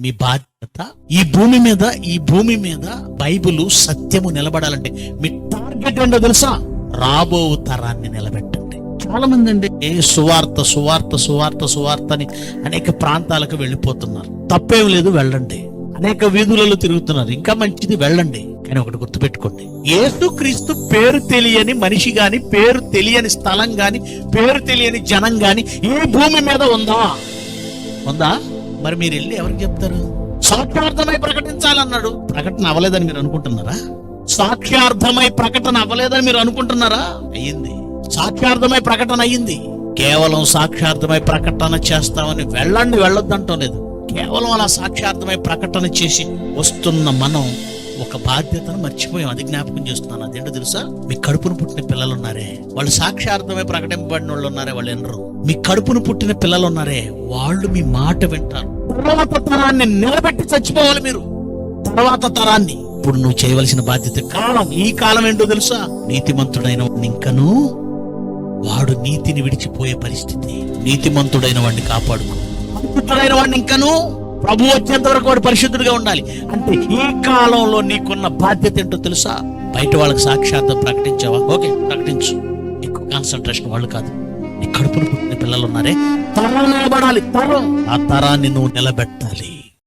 మీ బాధ్యత ఈ భూమి మీద బైబిల్ సత్యము నిలబడాలంటే మీ టార్గెట్ ఏంటో తెలుసా? రాబో తరాన్ని నిలబెట్టండి. చాలా మంది అండి సువార్త అని అనేక ప్రాంతాలకు వెళ్ళిపోతున్నారు. తప్పేం లేదు, వెళ్ళండి. అనేక వీధులలో తిరుగుతున్నారు, ఇంకా మంచిది, వెళ్ళండి. కానీ ఒకటి గుర్తుపెట్టుకోండి, యేసుక్రీస్తు పేరు తెలియని మనిషి గాని, పేరు తెలియని స్థలం గాని, పేరు తెలియని జనం గాని ఈ భూమి మీద ఉందా? మరి మీరు వెళ్ళి ఎవరికి చెప్తారు? సాక్ష్యార్థమై ప్రకటించాలన్నాడు. ప్రకటన అవ్వలేదని మీరు అనుకుంటున్నారా? సాక్ష్యార్థమై ప్రకటన అవ్వలేదని మీరు అనుకుంటున్నారా? అయ్యింది. సాక్ష్యార్థమై ప్రకటన అయ్యింది. కేవలం సాక్ష్యార్థమై ప్రకటన చేస్తామని వెళ్ళొద్దంటం లేదు. కేవలం అలా సాక్ష్యార్థమై ప్రకటన చేసి వస్తున్న మనం ఒక బాధ్యతను మర్చిపోయాం. అది జ్ఞాపకం చేస్తున్నాను. అదేంటో తెలుసా? మీ కడుపును పుట్టిన పిల్లలు ఉన్నారే, వాళ్ళు సాక్ష్యార్థమై ప్రకటింపబడిన వాళ్ళు ఉన్నారే, వాళ్ళు ఎన్నరు. మీ కడుపును పుట్టిన పిల్లలు ఉన్నారే, వాళ్ళు మీ మాట వింటారు. తర్వాత తరాన్ని నిలబెట్టి చచ్చిపోవాలి మీరు. తర్వాత తరాన్ని. ఇప్పుడు నువ్వు చేయవలసిన బాధ్యత ఈ కాలం ఏంటో తెలుసా? నీతిమంతుడైన వాడిని ఇంకను వాడు నీతిని విడిచిపోయే పరిస్థితి. నీతిమంతుడైన వాడిని కాపాడుకో. పరిశుద్ధుడైన వాడిని ఇంకను ప్రభు వచ్చేంత వరకు వాడు పరిశుద్ధుడిగా ఉండాలి. అంటే ఈ కాలంలో నీకున్న బాధ్యత ఏంటో తెలుసా? బయట వాళ్ళకి సాక్షాత్తం ప్రకటించావా? ఓకే, ప్రకటించు. ఎక్కువ కాన్సన్ట్రేషన్ వాళ్ళు కాదు. నీ కడుపును పుట్టిన పిల్లలు ఉన్నారే, తరం నిలబడాలి. ఆ తరాన్ని నువ్వు నిలబెట్టాలి.